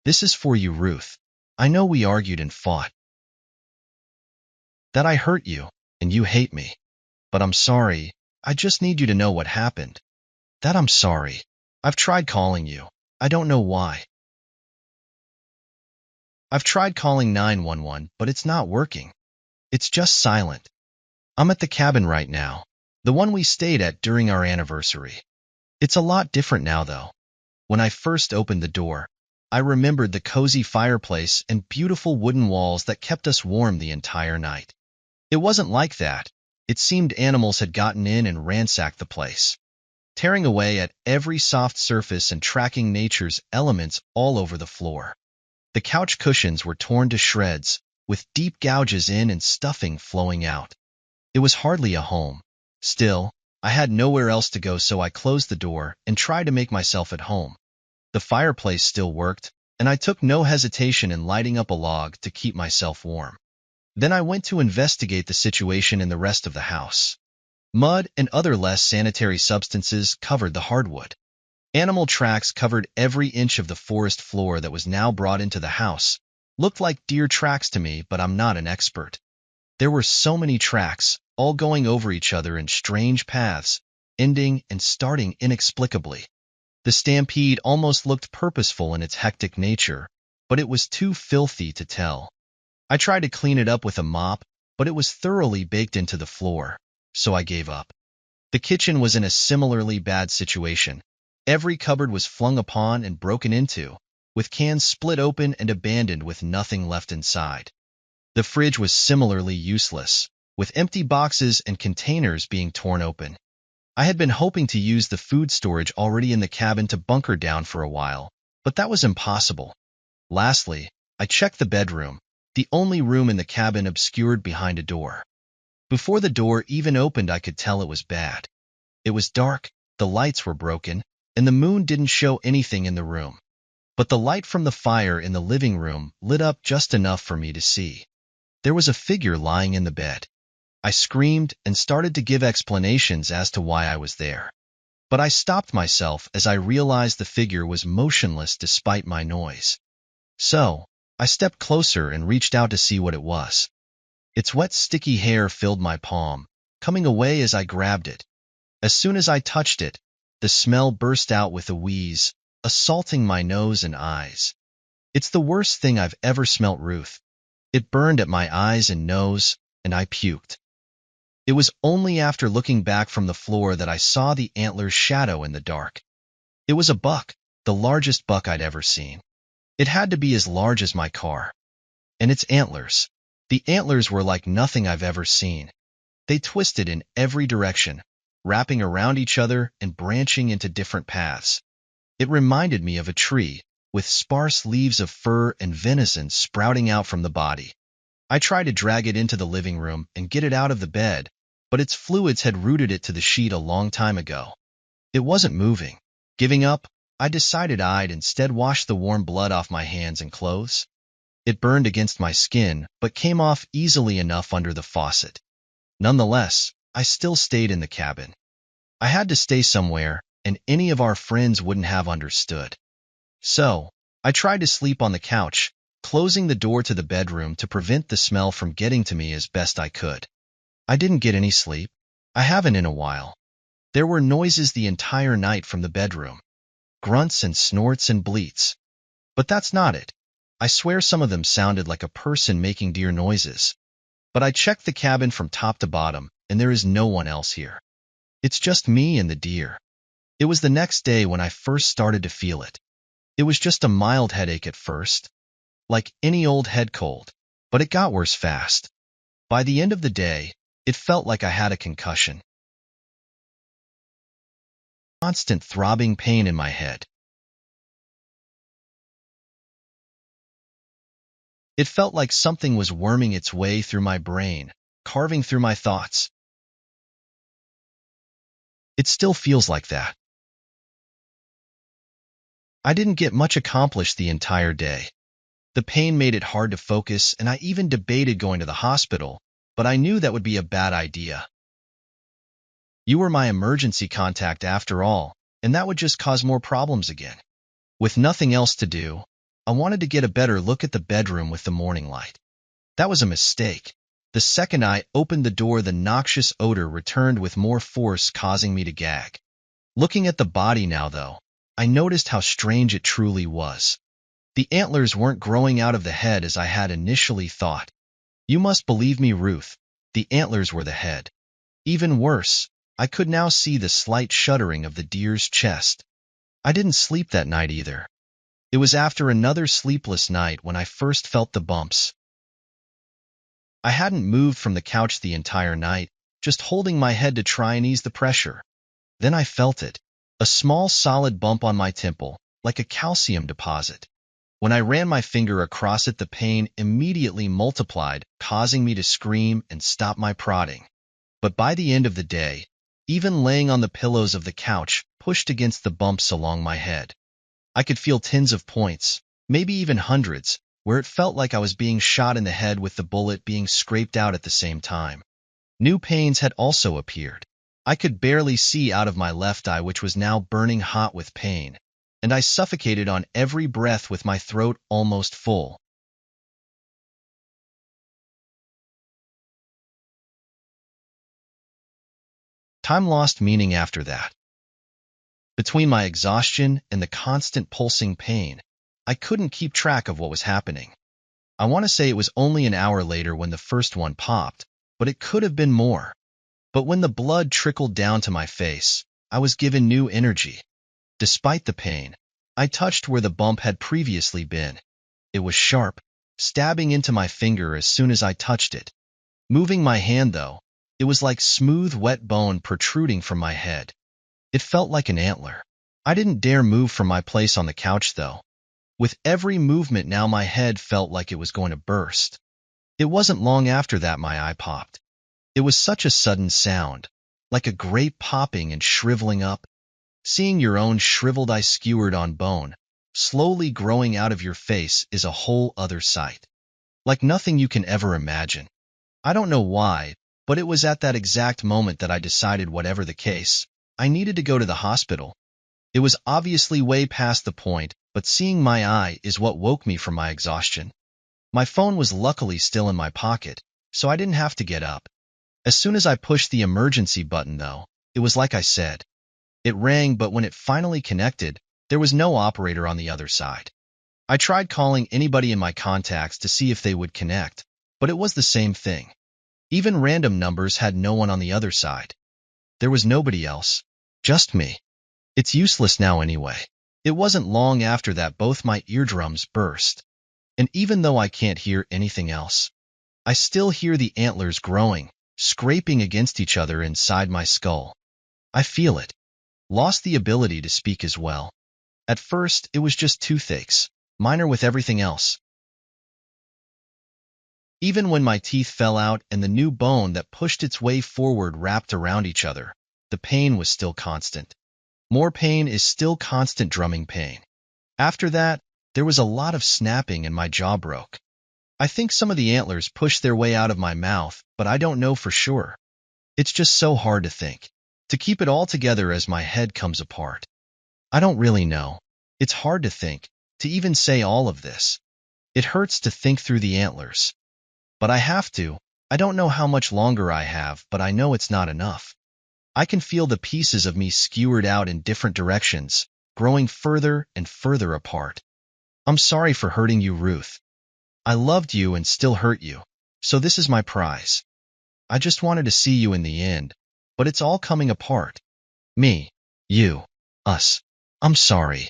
This is for you, Ruth. I know we argued and fought, that I hurt you, and you hate me. But I'm sorry. I just need you to know what happened. That I'm sorry. I've tried calling you. I don't know why. I've tried calling 911, but it's not working. It's just silent. I'm at the cabin right now, the one we stayed at during our anniversary. It's a lot different now, though. When I first opened the door, I remembered the cozy fireplace and beautiful wooden walls that kept us warm the entire night. It wasn't like that. It seemed animals had gotten in and ransacked the place, tearing away at every soft surface and tracking nature's elements all over the floor. The couch cushions were torn to shreds, with deep gouges in and stuffing flowing out. It was hardly a home. Still, I had nowhere else to go, so I closed the door and tried to make myself at home. The fireplace still worked, and I took no hesitation in lighting up a log to keep myself warm. Then I went to investigate the situation in the rest of the house. Mud and other less sanitary substances covered the hardwood. Animal tracks covered every inch of the forest floor that was now brought into the house. Looked like deer tracks to me, but I'm not an expert. There were so many tracks, all going over each other in strange paths, ending and starting inexplicably. The stampede almost looked purposeful in its hectic nature, but it was too filthy to tell. I tried to clean it up with a mop, but it was thoroughly baked into the floor, so I gave up. The kitchen was in a similarly bad situation. Every cupboard was flung upon and broken into, with cans split open and abandoned with nothing left inside. The fridge was similarly useless, with empty boxes and containers being torn open. I had been hoping to use the food storage already in the cabin to bunker down for a while, but that was impossible. Lastly, I checked the bedroom, the only room in the cabin obscured behind a door. Before the door even opened, I could tell it was bad. It was dark, the lights were broken, and the moon didn't show anything in the room. But the light from the fire in the living room lit up just enough for me to see. There was a figure lying in the bed. I screamed and started to give explanations as to why I was there. But I stopped myself as I realized the figure was motionless despite my noise. So, I stepped closer and reached out to see what it was. Its wet, sticky hair filled my palm, coming away as I grabbed it. As soon as I touched it, the smell burst out with a wheeze, assaulting my nose and eyes. It's the worst thing I've ever smelt, Ruth. It burned at my eyes and nose, and I puked. It was only after looking back from the floor that I saw the antler's shadow in the dark. It was a buck, the largest buck I'd ever seen. It had to be as large as my car. And its antlers. The antlers were like nothing I've ever seen. They twisted in every direction, wrapping around each other and branching into different paths. It reminded me of a tree, with sparse leaves of fur and venison sprouting out from the body. I tried to drag it into the living room and get it out of the bed, but its fluids had rooted it to the sheet a long time ago. It wasn't moving. Giving up, I decided I'd instead wash the warm blood off my hands and clothes. It burned against my skin, but came off easily enough under the faucet. Nonetheless, I still stayed in the cabin. I had to stay somewhere, and any of our friends wouldn't have understood. So, I tried to sleep on the couch, closing the door to the bedroom to prevent the smell from getting to me as best I could. I didn't get any sleep. I haven't in a while. There were noises the entire night from the bedroom. Grunts and snorts and bleats. But that's not it. I swear some of them sounded like a person making deer noises. But I checked the cabin from top to bottom, and there is no one else here. It's just me and the deer. It was the next day when I first started to feel it. It was just a mild headache at first, like any old head cold, but it got worse fast. By the end of the day, it felt like I had a concussion. Constant throbbing pain in my head. It felt like something was worming its way through my brain, carving through my thoughts. It still feels like that. I didn't get much accomplished the entire day. The pain made it hard to focus, and I even debated going to the hospital, but I knew that would be a bad idea. You were my emergency contact after all, and that would just cause more problems again. With nothing else to do, I wanted to get a better look at the bedroom with the morning light. That was a mistake. The second I opened the door, the noxious odor returned with more force, causing me to gag. Looking at the body now, though, I noticed how strange it truly was. The antlers weren't growing out of the head as I had initially thought. You must believe me, Ruth. The antlers were the head. Even worse, I could now see the slight shuddering of the deer's chest. I didn't sleep that night either. It was after another sleepless night when I first felt the bumps. I hadn't moved from the couch the entire night, just holding my head to try and ease the pressure. Then I felt it, a small solid bump on my temple, like a calcium deposit. When I ran my finger across it, the pain immediately multiplied, causing me to scream and stop my prodding. But by the end of the day, even laying on the pillows of the couch pushed against the bumps along my head. I could feel tens of points, maybe even hundreds, where it felt like I was being shot in the head with the bullet being scraped out at the same time. New pains had also appeared. I could barely see out of my left eye, which was now burning hot with pain, and I suffocated on every breath with my throat almost full. Time lost meaning after that. Between my exhaustion and the constant pulsing pain, I couldn't keep track of what was happening. I want to say it was only an hour later when the first one popped, but it could have been more. But when the blood trickled down to my face, I was given new energy. Despite the pain, I touched where the bump had previously been. It was sharp, stabbing into my finger as soon as I touched it. Moving my hand, though, it was like smooth, wet bone protruding from my head. It felt like an antler. I didn't dare move from my place on the couch, though. With every movement now, my head felt like it was going to burst. It wasn't long after that my eye popped. It was such a sudden sound, like a grape popping and shriveling up. Seeing your own shriveled eye skewered on bone, slowly growing out of your face, is a whole other sight. Like nothing you can ever imagine. I don't know why, but it was at that exact moment that I decided, whatever the case, I needed to go to the hospital. It was obviously way past the point, but seeing my eye is what woke me from my exhaustion. My phone was luckily still in my pocket, so I didn't have to get up. As soon as I pushed the emergency button, though, it was like I said. It rang, but when it finally connected, there was no operator on the other side. I tried calling anybody in my contacts to see if they would connect, but it was the same thing. Even random numbers had no one on the other side. There was nobody else. Just me. It's useless now anyway. It wasn't long after that both my eardrums burst. And even though I can't hear anything else, I still hear the antlers growing, scraping against each other inside my skull. I feel it. Lost the ability to speak as well. At first, it was just toothaches, minor with everything else. Even when my teeth fell out and the new bone that pushed its way forward wrapped around each other, the pain was still constant. More pain is still constant drumming pain. After that, there was a lot of snapping and my jaw broke. I think some of the antlers pushed their way out of my mouth, but I don't know for sure. It's just so hard to think, to keep it all together as my head comes apart. I don't really know. It's hard to think, to even say all of this. It hurts to think through the antlers. But I have to. I don't know how much longer I have, but I know it's not enough. I can feel the pieces of me skewered out in different directions, growing further and further apart. I'm sorry for hurting you, Ruth. I loved you and still hurt you, so this is my prize. I just wanted to see you in the end, but it's all coming apart. Me, you, us. I'm sorry.